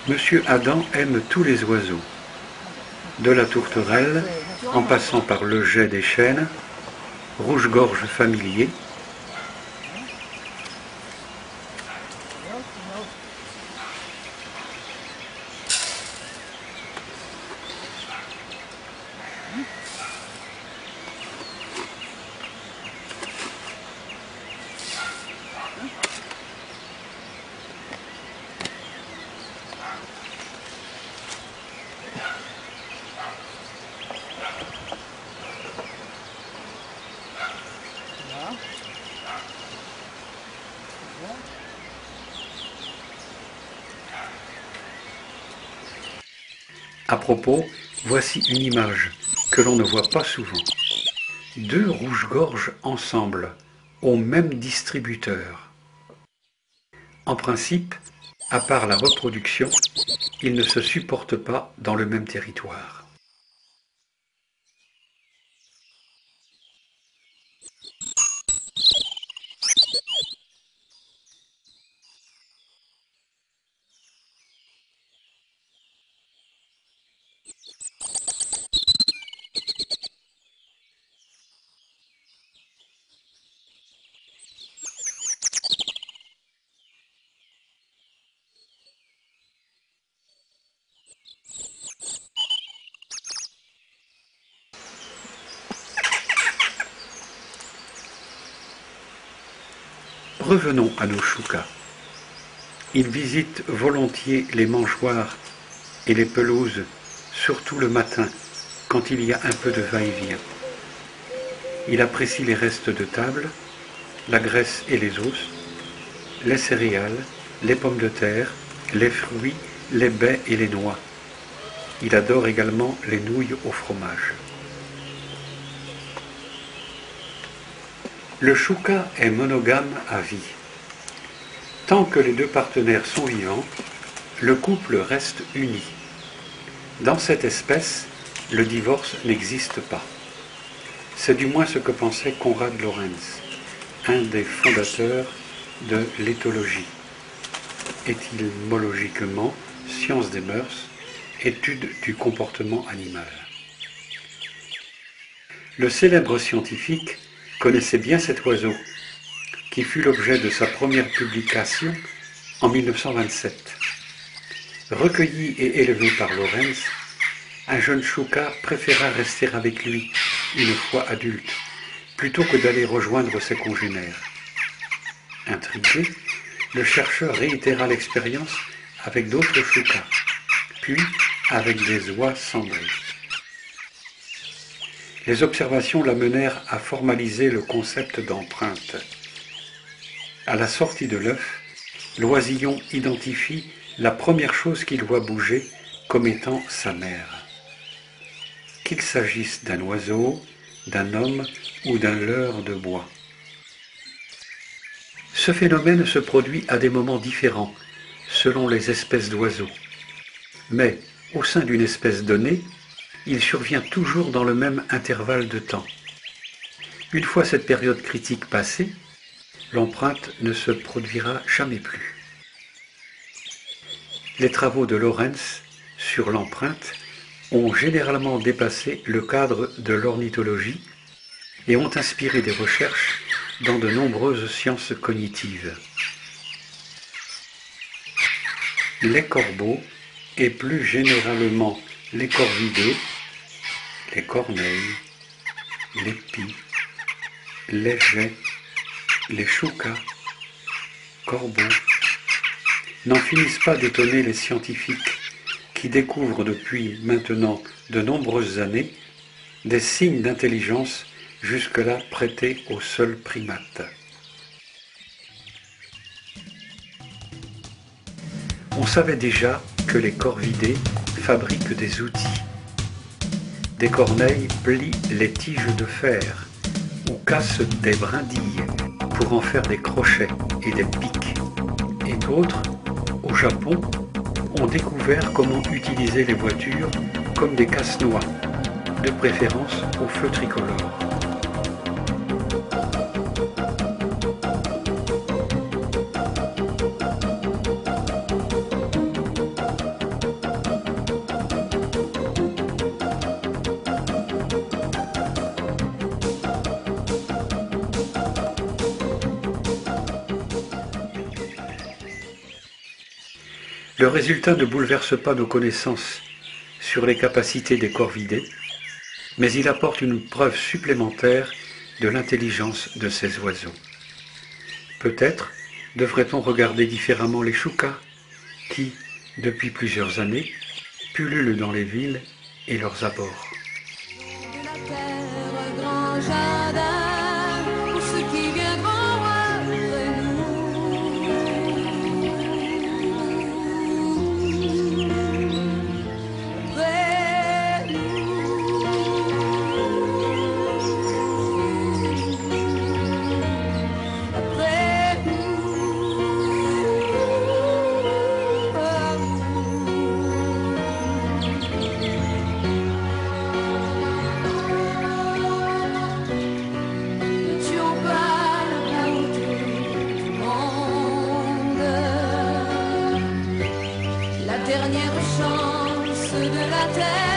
Monsieur Adam aime tous les oiseaux, de la tourterelle, en passant par le jet des chênes, rouge-gorge familier, À propos, voici une image que l'on ne voit pas souvent. Deux rouges-gorges ensemble, au même distributeur. En principe, à part la reproduction, ils ne se supportent pas dans le même territoire. Revenons à nos choucas. Ils visitent volontiers les mangeoires et les pelouses, surtout le matin, quand il y a un peu de va-et-vient. Il apprécie les restes de table, la graisse et les os, les céréales, les pommes de terre, les fruits, les baies et les noix. Il adore également les nouilles au fromage. Le chouca est monogame à vie. Tant que les deux partenaires sont vivants, le couple reste uni. Dans cette espèce, le divorce n'existe pas. C'est du moins ce que pensait Konrad Lorenz, un des fondateurs de l'éthologie, étymologiquement science des mœurs, étude du comportement animal. Le célèbre scientifique connaissait bien cet oiseau, qui fut l'objet de sa première publication en 1927. Recueilli et élevé par Lorenz, un jeune chouca préféra rester avec lui, une fois adulte, plutôt que d'aller rejoindre ses congénères. Intrigué, le chercheur réitéra l'expérience avec d'autres choucas, puis avec des oies cendrées. Les observations l'amenèrent à formaliser le concept d'empreinte. À la sortie de l'œuf, l'oisillon identifie la première chose qu'il voit bouger comme étant sa mère. Qu'il s'agisse d'un oiseau, d'un homme ou d'un leurre de bois. Ce phénomène se produit à des moments différents, selon les espèces d'oiseaux. Mais, au sein d'une espèce donnée, il survient toujours dans le même intervalle de temps. Une fois cette période critique passée, l'empreinte ne se produira jamais plus. Les travaux de Lorenz sur l'empreinte ont généralement dépassé le cadre de l'ornithologie et ont inspiré des recherches dans de nombreuses sciences cognitives. Les corbeaux, et plus généralement les corvidés, les corneilles, les pies, les geais, les choucas, corbeaux, n'en finissent pas d'étonner les scientifiques qui découvrent depuis maintenant de nombreuses années des signes d'intelligence jusque-là prêtés aux seuls primates. On savait déjà que les corvidés fabriquent des outils. Des corneilles plient les tiges de fer ou cassent des brindilles pour en faire des crochets et des pics. Et d'autres, au Japon, ont découvert comment utiliser les voitures comme des casse-noix, de préférence au feu tricolore. Le résultat ne bouleverse pas nos connaissances sur les capacités des corvidés, mais il apporte une preuve supplémentaire de l'intelligence de ces oiseaux. Peut-être devrait-on regarder différemment les choucas qui, depuis plusieurs années, pullulent dans les villes et leurs abords. Dernière chance de la terre.